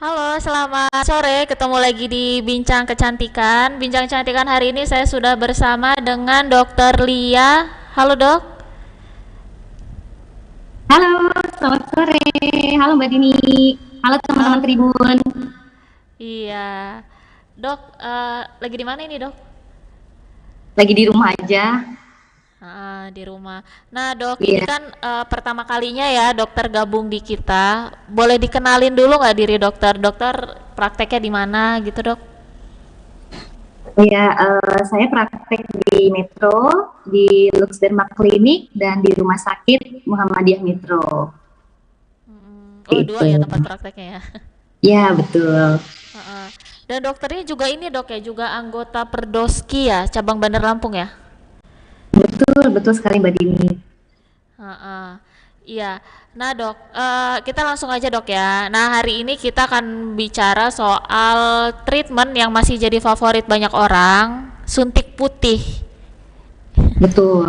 Halo, selamat sore. Ketemu lagi di Bincang Kecantikan. Bincang Kecantikan hari ini saya sudah bersama dengan Dokter Lia. Halo, Dok. Halo, selamat sore. Halo Mbak Dini. Halo teman-teman Halo. Tribun. Iya. Dok, lagi di mana ini, Dok? Lagi di rumah aja. Di rumah. Nah, Dok, ini Iya, kan pertama kalinya ya dokter gabung di kita. Boleh dikenalin dulu nggak diri dokter? Dokter prakteknya di mana gitu, Dok? iya. Saya praktek di Metro, di Lux Derma Clinic dan di Rumah Sakit Muhammadiyah Metro. Oh, dua Itu. ya tempat prakteknya ya. Ya, betul. Heeh. Dan dokternya juga ini, Dok ya, juga anggota Perdoski ya, cabang Bandar Lampung ya. Betul, betul sekali Mbak Dini. Heeh. Iya. Nah, Dok, kita langsung aja, Dok ya. Nah, hari ini kita akan bicara soal treatment yang masih jadi favorit banyak orang, suntik putih. Betul.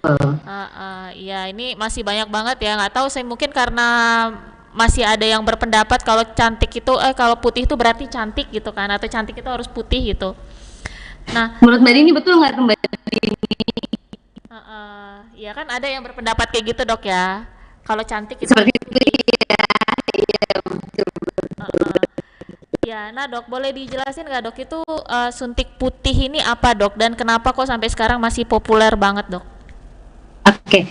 Iya, ini masih banyak banget ya. Nggak tahu saya mungkin karena masih ada yang berpendapat kalau cantik itu, kalau putih itu berarti cantik gitu kan, atau cantik itu harus putih gitu. Nah, Menurut Mbak Dini betul nggak tuh Mbak Dini? ya kan ada yang berpendapat kayak gitu, Dok ya. Kalau cantik itu Seperti harus itu putih. ya. Iya, betul. Ya, nah Dok, boleh dijelasin nggak Dok itu suntik putih ini apa Dok dan kenapa kok sampai sekarang masih populer banget Dok? Oke.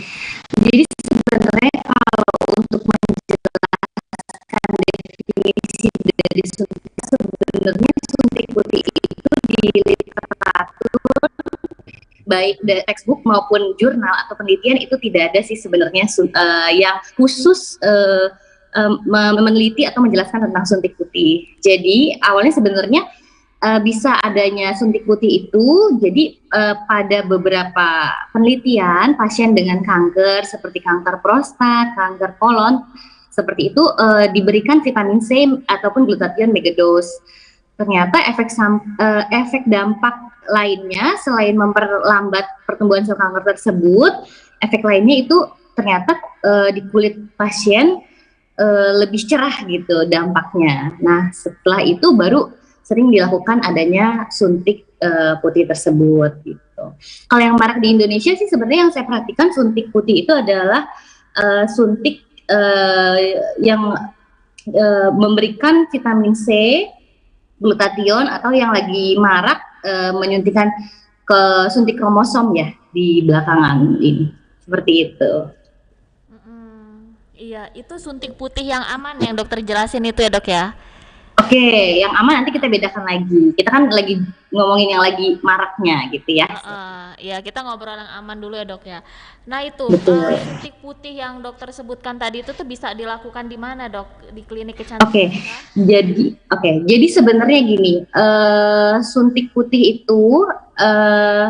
Jadi sebenarnya kalau untuk menjelaskan definisi dari suntik, sebenarnya suntik putih itu di literatur baik dari textbook maupun jurnal atau penelitian itu tidak ada sih sebenarnya yang khusus meneliti atau menjelaskan tentang suntik putih. Jadi awalnya sebenarnya bisa adanya suntik putih itu jadi pada beberapa penelitian pasien dengan kanker seperti kanker prostat, kanker kolon seperti itu diberikan vitamin C ataupun glutathione megadose. Ternyata efek dampak lainnya selain memperlambat pertumbuhan sel kanker tersebut, efek lainnya itu ternyata di kulit pasien lebih cerah gitu dampaknya. Nah, setelah itu baru sering dilakukan adanya suntik putih tersebut gitu. Kalau yang marak di Indonesia sih sebenarnya yang saya perhatikan suntik putih itu adalah suntik yang memberikan vitamin C, glutathione atau yang lagi marak menyuntikkan ke suntik kromosom ya di belakangan ini. Seperti itu. Iya, itu suntik putih yang aman yang dokter jelasin itu ya Dok ya? Oke, yang aman nanti kita bedakan lagi. Kita kan lagi ngomongin yang lagi maraknya gitu ya. Ya kita ngobrol yang aman dulu ya Dok ya. Nah itu Betul. suntik putih yang dokter sebutkan tadi itu tuh bisa dilakukan di mana Dok? Di klinik Oke, kecantikan kah? jadi sebenarnya gini, suntik putih itu eh,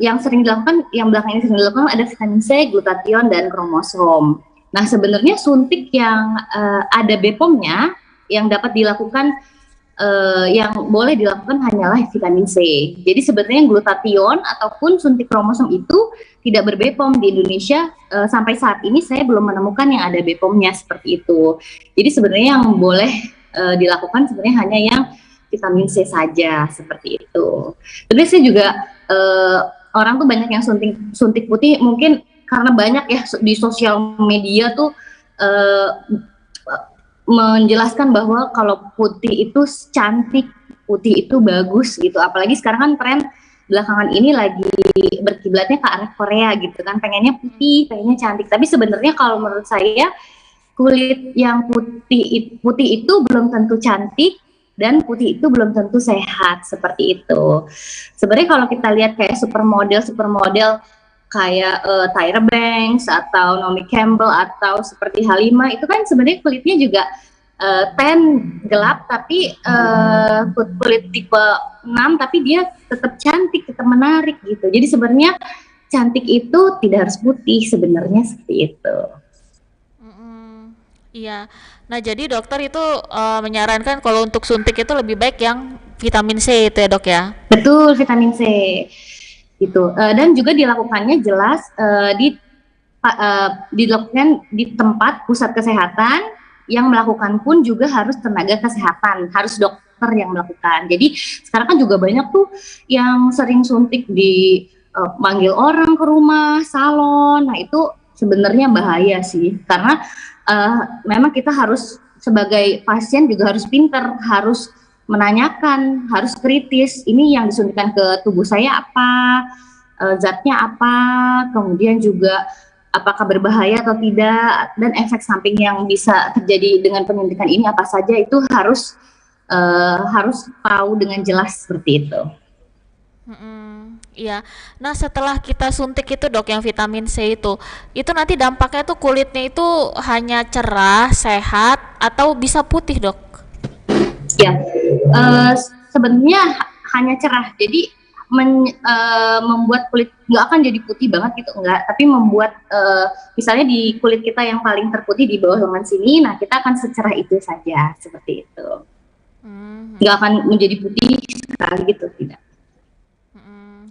yang sering dilakukan, yang belakangan ini sering dilakukan ada vitamin C, glutathione dan kromosom. Nah, sebenarnya suntik yang ada BPOM-nya yang dapat dilakukan yang boleh dilakukan hanyalah vitamin C. Jadi sebenarnya glutathione ataupun suntik kromosom itu tidak berbepom di Indonesia sampai saat ini saya belum menemukan yang ada BPOM-nya seperti itu. Jadi sebenarnya yang boleh dilakukan sebenarnya hanya yang vitamin C saja seperti itu. Tapi saya juga orang tuh banyak yang suntik suntik putih mungkin karena banyak ya di sosial media tuh uh, menjelaskan bahwa kalau putih itu cantik, putih itu bagus gitu. Apalagi sekarang kan tren belakangan ini lagi berkiblatnya ke arah Korea gitu kan, pengennya putih, pengennya cantik. Tapi sebenarnya kalau menurut saya kulit yang putih itu belum tentu cantik dan putih itu belum tentu sehat seperti itu. Sebenarnya kalau kita lihat kayak supermodel kayak Tyra Banks atau Naomi Campbell atau seperti Halimah itu kan sebenarnya kulitnya juga tan gelap tapi kulit tipe 6 tapi dia tetap cantik, tetap menarik gitu. Jadi sebenarnya cantik itu tidak harus putih sebenarnya seperti itu. Iya. Nah, jadi dokter itu menyarankan kalau untuk suntik itu lebih baik yang vitamin C itu ya, Dok ya. Betul, vitamin C gitu. Dan juga dilakukannya jelas dilakukan di tempat pusat kesehatan yang melakukan pun juga harus tenaga kesehatan, harus dokter yang melakukan. Jadi sekarang kan juga banyak tuh yang sering suntik di manggil orang ke rumah, salon. Nah itu sebenarnya bahaya sih, karena memang kita harus sebagai pasien juga harus pinter, harus menanyakan, harus kritis. Ini yang disuntikan ke tubuh saya apa, zatnya apa, kemudian juga apakah berbahaya atau tidak, dan efek samping yang bisa terjadi dengan penyuntikan ini apa saja, itu harus tahu dengan jelas seperti itu. Iya. Nah, setelah kita suntik itu dok yang vitamin C itu nanti dampaknya tuh kulitnya itu hanya cerah, sehat, atau bisa putih dok? Ya, sebenarnya hanya cerah. Jadi membuat kulit nggak akan jadi putih banget gitu, enggak. Tapi membuat misalnya di kulit kita yang paling terputih di bawah lengan sini, nah kita akan secerah itu saja, seperti itu. Nggak akan menjadi putih sekali gitu, tidak.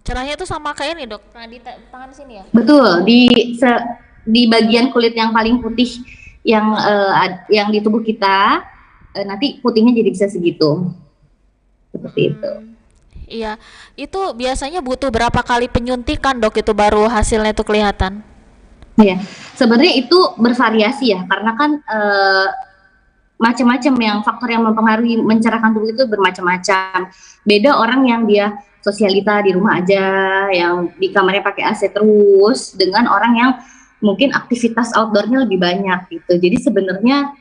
Cerahnya itu sama kayak nih dok, nah di tangan sini ya? Betul, di bagian kulit yang paling putih yang di tubuh kita, nanti putihnya jadi bisa segitu, seperti itu. Iya, itu biasanya butuh berapa kali penyuntikan dok itu baru hasilnya itu kelihatan? Ya, sebenarnya itu bervariasi ya, karena kan macam-macam yang faktor yang mempengaruhi mencerahkan tubuh itu bermacam-macam. Beda orang yang dia sosialita di rumah aja, yang di kamarnya pakai AC terus, dengan orang yang mungkin aktivitas outdoornya lebih banyak gitu. Jadi sebenarnya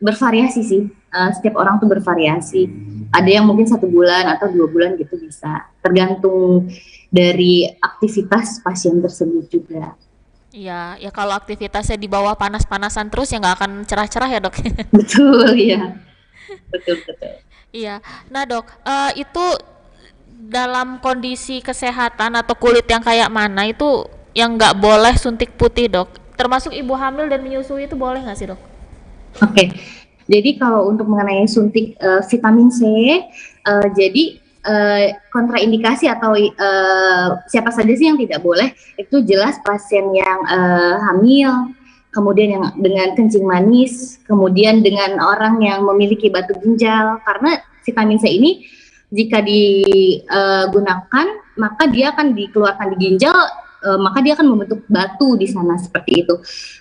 bervariasi sih. Setiap orang tuh bervariasi. Ada yang mungkin 1 bulan atau 2 bulan gitu bisa. Tergantung dari aktivitas pasien tersebut juga. Iya, ya kalau aktivitasnya di bawah panas-panasan terus ya nggak akan cerah-cerah ya dok. Betul ya. Betul betul. Iya. Nah dok, itu dalam kondisi kesehatan atau kulit yang kayak mana itu yang nggak boleh suntik putih dok? Termasuk ibu hamil dan menyusui itu boleh nggak sih dok? Oke, jadi kalau untuk mengenai suntik vitamin C, jadi kontraindikasi atau siapa saja sih yang tidak boleh, itu jelas pasien yang hamil, kemudian yang dengan kencing manis, kemudian dengan orang yang memiliki batu ginjal, karena vitamin C ini jika digunakan maka dia akan dikeluarkan di ginjal, maka dia akan membentuk batu di sana, seperti itu.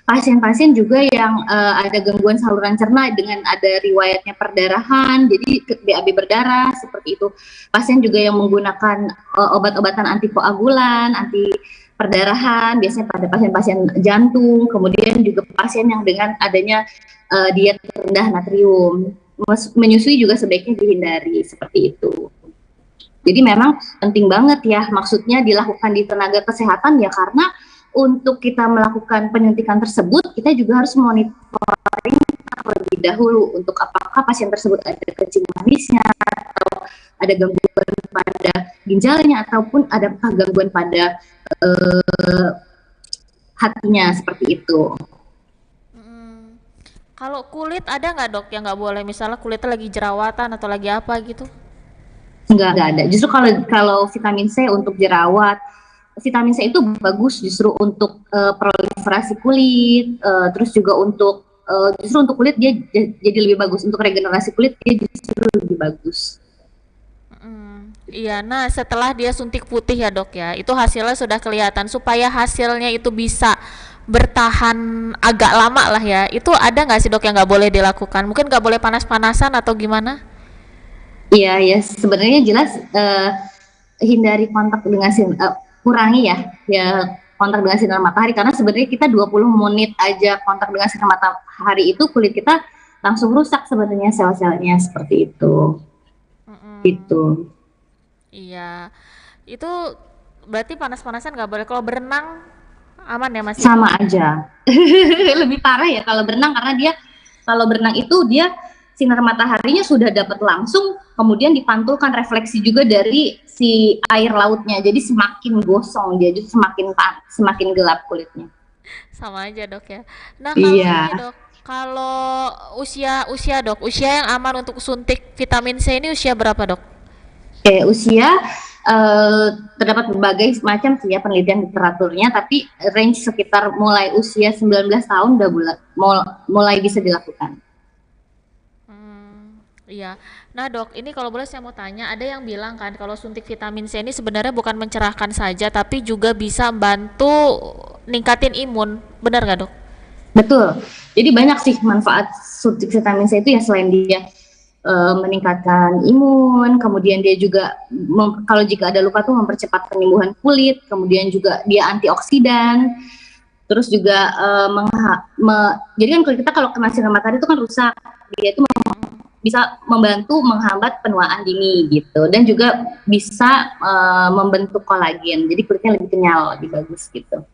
Pasien-pasien juga yang ada gangguan saluran cerna dengan ada riwayatnya perdarahan, jadi BAB berdarah, seperti itu. Pasien juga yang menggunakan obat-obatan antikoagulan, anti perdarahan, biasanya pada pasien-pasien jantung, kemudian juga pasien yang dengan adanya diet rendah natrium. Menyusui juga sebaiknya dihindari, seperti itu. Jadi memang penting banget ya, maksudnya dilakukan di tenaga kesehatan ya, karena untuk kita melakukan penyuntikan tersebut, kita juga harus monitoring terlebih dahulu untuk apakah pasien tersebut ada kencing manisnya, atau ada gangguan pada ginjalnya, ataupun adakah gangguan pada hatinya, seperti itu. Kalau kulit ada nggak dok yang nggak boleh? Misalnya kulitnya lagi jerawatan atau lagi apa gitu? Enggak ada. Justru kalau vitamin C untuk jerawat, vitamin C itu bagus justru untuk proliferasi kulit, terus juga untuk justru untuk kulit dia jadi lebih bagus, untuk regenerasi kulit dia justru lebih bagus. Iya, nah setelah dia suntik putih ya dok ya, itu hasilnya sudah kelihatan. Supaya hasilnya itu bisa bertahan agak lama lah ya, itu ada nggak sih dok yang nggak boleh dilakukan? Mungkin nggak boleh panas-panasan atau gimana? Iya, ya sebenarnya jelas hindari kontak dengan kurangi ya kontak dengan sinar matahari, karena sebenarnya kita 20 menit aja kontak dengan sinar matahari itu kulit kita langsung rusak sebenarnya sel-selnya, seperti itu. Gitu. Iya, itu berarti panas-panasan nggak boleh. Kalau berenang aman ya masih? Sama aja. Lebih parah ya kalau berenang, karena kalau berenang itu dia sinar mataharinya sudah dapat langsung, kemudian dipantulkan refleksi juga dari si air lautnya, jadi semakin gosong dia, jadi semakin gelap kulitnya. Sama aja dok ya. Nah kalau ini dok, kalau usia dok, usia yang aman untuk suntik vitamin C ini usia berapa dok? Oke, usia terdapat berbagai macam sih ya penelitian literaturnya, tapi range sekitar mulai usia 19 tahun udah mulai bisa dilakukan. Iya. Nah, Dok, ini kalau boleh saya mau tanya, ada yang bilang kan kalau suntik vitamin C ini sebenarnya bukan mencerahkan saja, tapi juga bisa bantu ningkatin imun. Benar nggak, Dok? Betul. Jadi banyak sih manfaat suntik vitamin C itu ya, selain dia meningkatkan imun, kemudian dia juga kalau jika ada luka tuh mempercepat penyembuhan kulit, kemudian juga dia antioksidan, terus juga jadi kan kulit kita kalau kena sinar matahari itu kan rusak, dia itu bisa membantu menghambat penuaan dini gitu, dan juga bisa membentuk kolagen, jadi kulitnya lebih kenyal, lebih bagus gitu.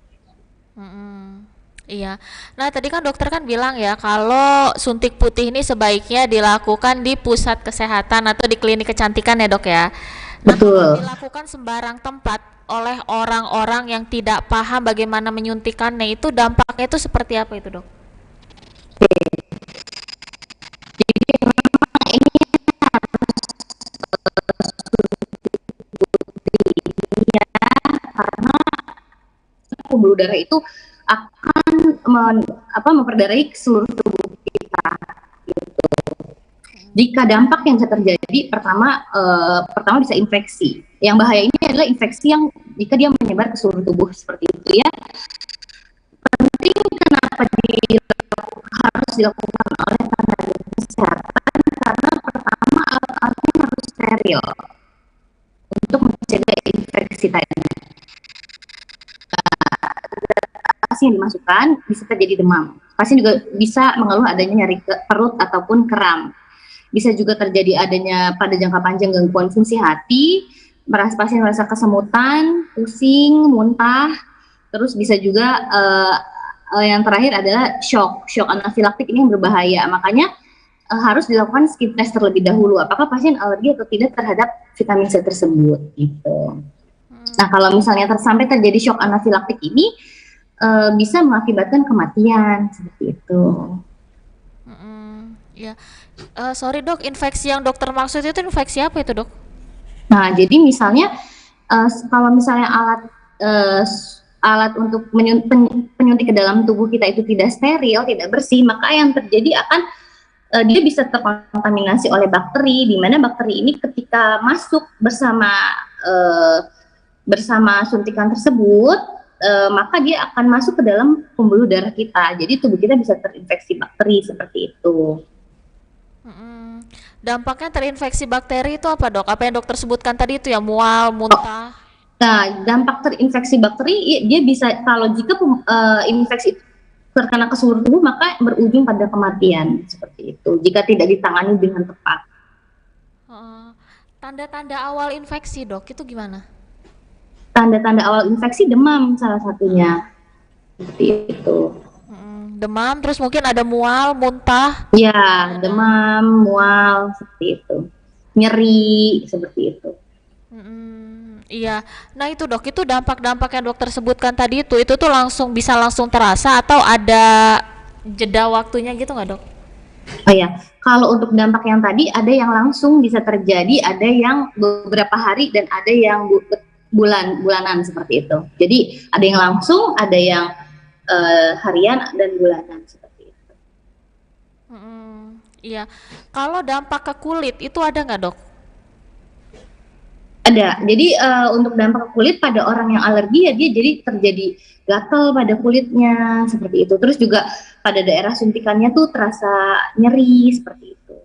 Iya. Nah, tadi kan dokter kan bilang ya kalau suntik putih ini sebaiknya dilakukan di pusat kesehatan atau di klinik kecantikan ya, Dok ya. Nah, kalau Betul. dilakukan sembarang tempat oleh orang-orang yang tidak paham bagaimana menyuntikannya, itu dampaknya itu seperti apa itu, Dok? Pembuluh darah itu akan memperdarahi seluruh tubuh kita. Jika dampak yang bisa terjadi, pertama bisa infeksi. Yang bahaya ini adalah infeksi yang jika dia menyebar ke seluruh tubuh seperti itu ya. Penting kenapa harus dilakukan oleh tenaga kesehatan, karena pertama alat-alatnya harus steril untuk mencegah infeksi tadi. Pasien yang dimasukkan bisa terjadi demam. Pasien juga bisa mengeluh adanya nyeri perut ataupun kram. Bisa juga terjadi adanya pada jangka panjang gangguan fungsi hati, pasien merasa kesemutan, pusing, muntah, terus bisa juga yang terakhir adalah shock anafilaktik, ini yang berbahaya. Makanya harus dilakukan skin test terlebih dahulu, apakah pasien alergi atau tidak terhadap vitamin C tersebut gitu. Nah, kalau misalnya sampai terjadi shock anafilaktik ini bisa mengakibatkan kematian seperti itu. Ya, sorry dok, infeksi yang dokter maksud itu infeksi apa itu, Dok? Nah, jadi misalnya kalau misalnya alat untuk penyuntik ke dalam tubuh kita itu tidak steril, tidak bersih, maka yang terjadi akan dia bisa terkontaminasi oleh bakteri, di mana bakteri ini ketika masuk bersama suntikan tersebut, maka dia akan masuk ke dalam pembuluh darah kita. Jadi tubuh kita bisa terinfeksi bakteri seperti itu. Dampaknya terinfeksi bakteri itu apa, Dok? Apa yang dokter sebutkan tadi itu ya, mual, muntah? Nah, dampak terinfeksi bakteri dia bisa, kalau jika infeksi itu terkena ke seluruh tubuh, maka berujung pada kematian seperti itu jika tidak ditangani dengan tepat. Tanda-tanda awal infeksi, Dok, itu gimana? Tanda-tanda awal infeksi demam salah satunya. Seperti itu. Demam, terus mungkin ada mual, muntah. Ya, demam, mual, seperti itu. Nyeri, seperti itu. Iya. Nah itu, Dok, itu dampak-dampak yang dokter sebutkan tadi itu tuh bisa langsung terasa atau ada jeda waktunya gitu nggak, Dok? Oh ya, kalau untuk dampak yang tadi ada yang langsung bisa terjadi, ada yang beberapa hari, dan ada yang bulanan seperti itu. Jadi ada yang langsung, ada yang harian dan bulanan seperti itu. Iya. Kalau dampak ke kulit itu ada nggak, Dok? Ada. Jadi untuk dampak ke kulit pada orang yang alergi ya, dia jadi terjadi gatal pada kulitnya seperti itu. Terus juga pada daerah suntikannya tuh terasa nyeri seperti itu.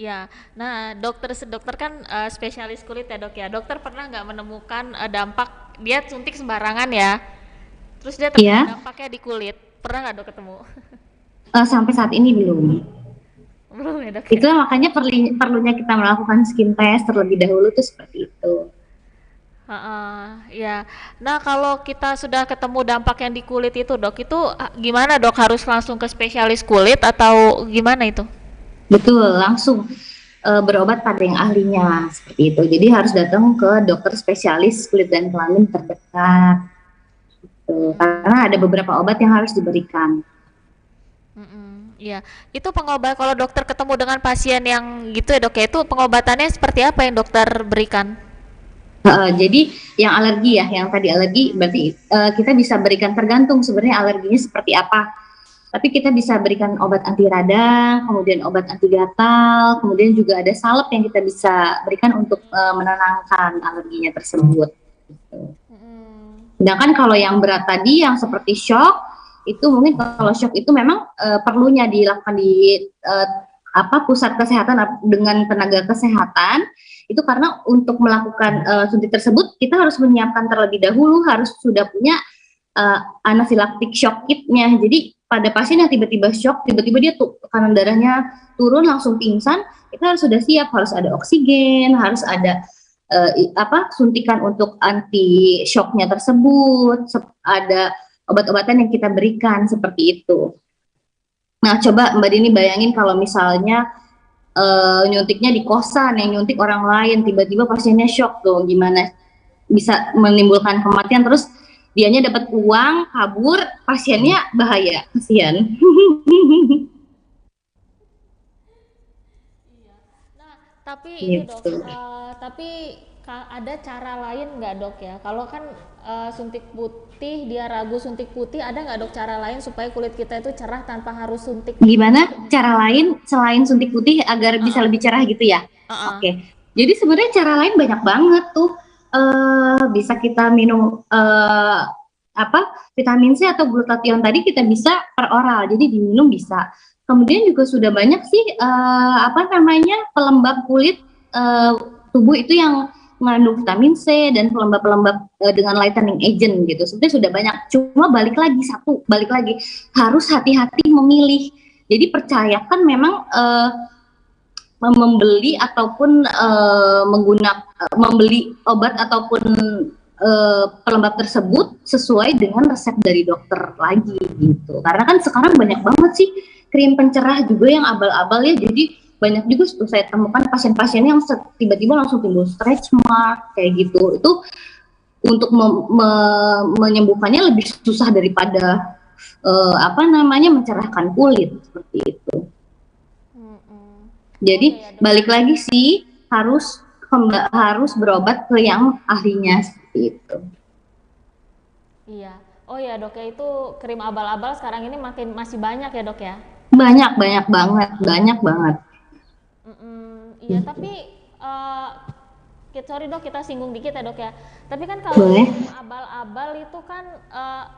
Ya, nah dokter kan spesialis kulit ya, Dok ya. Dokter pernah nggak menemukan dampak dia suntik sembarangan ya? Terus dia terkena dampaknya di kulit. Pernah nggak, Dok, ketemu? Sampai saat ini belum. Belum ya, Dok? Itu makanya perlunya kita melakukan skin test terlebih dahulu tuh seperti itu. Ya. Nah, kalau kita sudah ketemu dampak yang di kulit itu, Dok, itu gimana, Dok? Harus langsung ke spesialis kulit atau gimana itu? Betul, langsung berobat pada yang ahlinya seperti itu. Jadi harus datang ke dokter spesialis kulit dan kelamin terdekat. Karena ada beberapa obat yang harus diberikan. Iya, itu pengobat kalau dokter ketemu dengan pasien yang gitu ya dok ya, itu pengobatannya seperti apa yang dokter berikan? Jadi yang alergi ya, yang tadi alergi berarti kita bisa berikan tergantung sebenarnya alerginya seperti apa. Tapi kita bisa berikan obat anti radang, kemudian obat anti gatal, kemudian juga ada salep yang kita bisa berikan untuk menenangkan alerginya tersebut. Mm-mm. Sedangkan kalau yang berat tadi yang seperti shock itu mungkin kalau shock itu memang perlunya dilakukan di pusat kesehatan dengan tenaga kesehatan itu karena untuk melakukan suntik tersebut kita harus menyiapkan terlebih dahulu harus sudah punya anafilaktik shock kitnya. Jadi pada pasien yang tiba-tiba shock, tiba-tiba dia tekanan darahnya turun langsung pingsan, kita harus sudah siap, harus ada oksigen, harus ada suntikan untuk anti shocknya tersebut, ada obat-obatan yang kita berikan seperti itu. Nah, coba Mbak Dini bayangin kalau misalnya nyuntiknya di kosan, yang nyuntik orang lain, tiba-tiba pasiennya shock tuh, gimana bisa menimbulkan kematian, terus dianya dapat uang, kabur, pasiennya bahaya, kasihan. Nah, tapi ini dok, Gitu. tapi ada cara lain nggak dok ya? Kalau kan suntik putih, dia ragu suntik putih, ada nggak dok cara lain supaya kulit kita itu cerah tanpa harus suntik? Gimana cara lain selain suntik putih agar bisa Uh-uh. lebih cerah gitu ya? Uh-uh. Oke. Jadi sebenarnya cara lain banyak banget tuh. Bisa kita minum vitamin C atau glutathione tadi kita bisa per oral, jadi diminum bisa. Kemudian juga sudah banyak sih pelembab kulit tubuh itu yang mengandung vitamin C dan pelembab-pelembab dengan lightening agent gitu. Sebenarnya sudah banyak. Cuma balik lagi harus hati-hati memilih. Jadi percayakan memang membeli ataupun membeli obat ataupun pelembab tersebut sesuai dengan resep dari dokter lagi gitu. Karena kan sekarang banyak banget sih krim pencerah juga yang abal-abal ya. Jadi banyak juga tuh saya temukan pasien-pasien yang tiba-tiba langsung timbul stretch mark kayak gitu. Itu untuk menyembuhkannya lebih susah daripada mencerahkan kulit seperti itu. Mm-mm. Jadi Oke ya dok. balik lagi sih harus berobat ke yang ahlinya seperti itu. Iya. Oh ya dok ya, itu krim abal-abal sekarang ini masih banyak ya dok ya? Banyak banget. Iya, tapi sorry dok, kita singgung dikit ya dok ya. Tapi kan kalau Boleh. krim abal-abal itu kan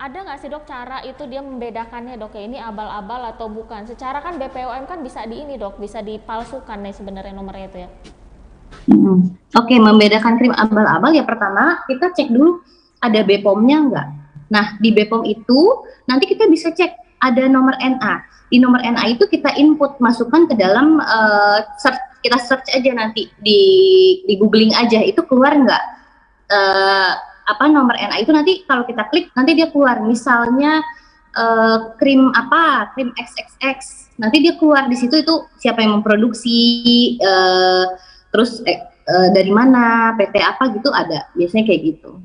ada nggak sih dok cara itu dia membedakannya dok ya, ini abal-abal atau bukan? Secara kan BPOM kan bisa di ini dok, bisa dipalsukan nih sebenarnya nomornya itu ya. Oke, membedakan krim abal-abal ya pertama kita cek dulu ada BPOM-nya enggak. Nah, di BPOM itu nanti kita bisa cek ada nomor NA. Di nomor NA itu kita input, masukkan ke dalam kita search aja nanti di googling aja itu keluar enggak nomor NA itu, nanti kalau kita klik nanti dia keluar misalnya krim XXX, nanti dia keluar di situ itu siapa yang memproduksi, terus dari mana, PT apa gitu, ada biasanya kayak gitu.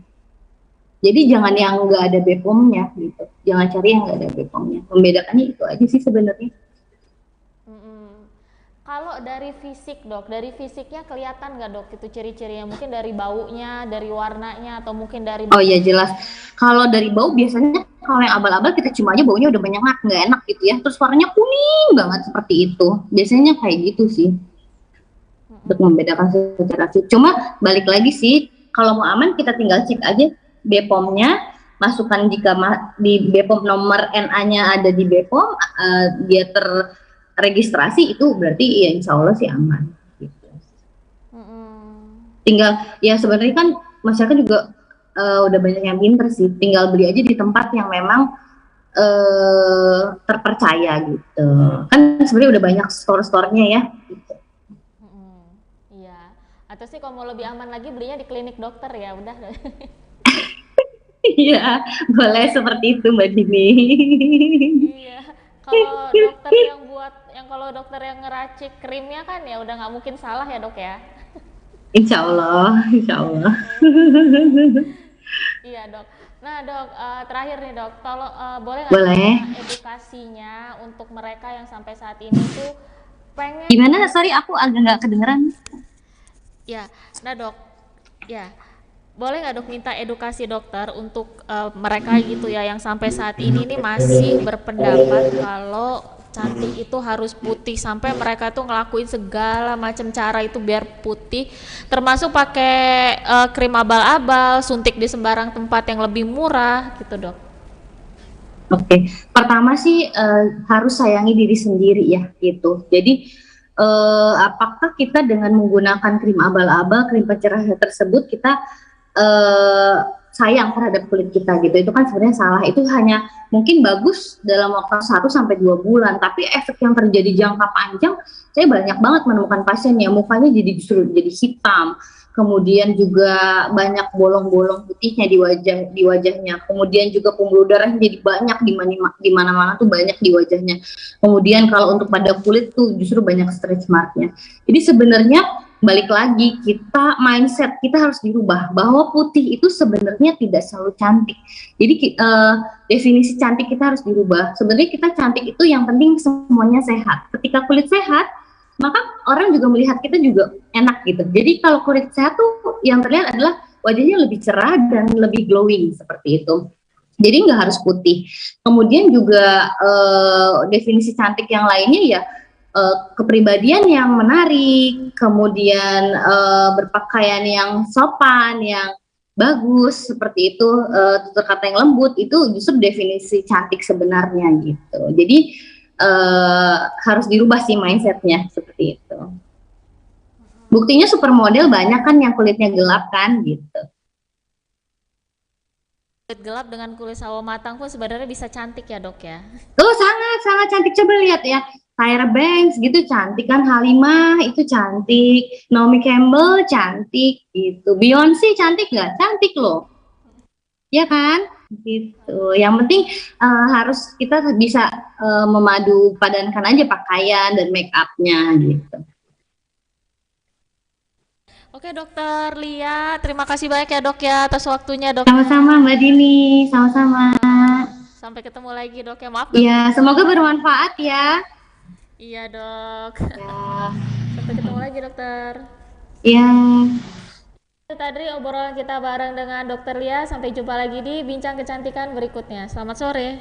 Jadi jangan yang nggak ada BPOM-nya gitu, jangan cari yang nggak ada BPOM-nya. Membedakannya itu aja sih sebenarnya. Kalau dari fisik dok, dari fisiknya kelihatan nggak dok itu ciri-cirinya? Mungkin dari baunya, dari warnanya, atau mungkin dari Oh iya jelas. Kalau dari bau biasanya kalau yang abal-abal kita cium aja baunya udah banyak nggak enak gitu ya. Terus warnanya kuning banget seperti itu. Biasanya kayak gitu sih. Untuk membedakan secara fisik. Cuma balik lagi sih, kalau mau aman kita tinggal cek aja BPOM-nya, masukkan jika di BPOM nomor NA-nya ada di BPOM, dia terregistrasi, itu berarti ya insya Allah sih aman. Gitu. Tinggal ya sebenarnya kan masyarakat juga udah banyak yang pinter sih, tinggal beli aja di tempat yang memang terpercaya gitu. Kan sebenarnya udah banyak store-store-nya ya. Gitu. Iya. Atau sih kalau mau lebih aman lagi belinya di klinik dokter ya udah. Iya, boleh seperti itu Mbak Dini. Iya. Kalau dokter yang kalau dokter yang ngeracik krimnya kan ya udah nggak mungkin salah ya dok ya. Insya Allah, insya Allah. Iya dok. Nah dok, terakhir nih dok, kalau boleh nggak dok Boleh. minta edukasinya untuk mereka yang sampai saat ini tuh pengen, Gimana? Sorry, aku agak nggak kedengeran. ya, nah dok, ya, boleh nggak dok minta edukasi dokter untuk mereka gitu ya yang sampai saat ini nih masih berpendapat kalau cantik itu harus putih, sampai mereka tuh ngelakuin segala macam cara itu biar putih, termasuk pakai krim abal-abal, suntik di sembarang tempat yang lebih murah gitu dok. Oke, pertama sih harus sayangi diri sendiri ya gitu. Jadi apakah kita dengan menggunakan krim abal-abal, krim pencerah tersebut kita eh, sayang terhadap kulit kita gitu? Itu kan sebenarnya salah. Itu hanya mungkin bagus dalam waktu 1 sampai 2 bulan, tapi efek yang terjadi jangka panjang, saya banyak banget menemukan pasien yang mukanya jadi justru jadi hitam, kemudian juga banyak bolong-bolong putihnya di wajahnya, kemudian juga pembuluh darahnya jadi banyak di mana-mana tuh banyak di wajahnya. Kemudian kalau untuk pada kulit tuh justru banyak stretch marknya. Jadi sebenarnya balik lagi, kita mindset kita harus dirubah bahwa putih itu sebenarnya tidak selalu cantik. Jadi definisi cantik kita harus dirubah. Sebenarnya kita cantik itu yang penting semuanya sehat. Ketika kulit sehat, maka orang juga melihat kita juga enak gitu. Jadi kalau kulit sehat tuh yang terlihat adalah wajahnya lebih cerah dan lebih glowing seperti itu. Jadi nggak harus putih. Kemudian juga definisi cantik yang lainnya ya kepribadian yang menarik, kemudian berpakaian yang sopan, yang bagus seperti itu, tutur kata yang lembut, itu justru definisi cantik sebenarnya gitu. Jadi harus dirubah sih mindsetnya seperti itu. Buktinya supermodel banyak kan yang kulitnya gelap kan gitu. Kulit gelap dengan kulit sawo matang pun sebenarnya bisa cantik ya dok ya. Oh sangat sangat cantik, coba lihat ya. Tyra Banks gitu cantik kan, Halimah itu cantik, Naomi Campbell cantik gitu, Beyonce cantik nggak? Cantik loh, ya kan? Gitu. Yang penting harus kita bisa memadu padankan aja pakaian dan make upnya gitu. Oke dokter Lia, terima kasih banyak ya dok ya atas waktunya dok ya. Sama-sama Mbak Dini, sama-sama. Sampai ketemu lagi dok ya, maaf ganggu. Iya, semoga bermanfaat ya. Iya dok. Ya, Sampai ketemu lagi dokter. ya. Itu tadi obrolan kita bareng dengan dokter Lia. Sampai jumpa lagi di Bincang Kecantikan berikutnya. Selamat sore.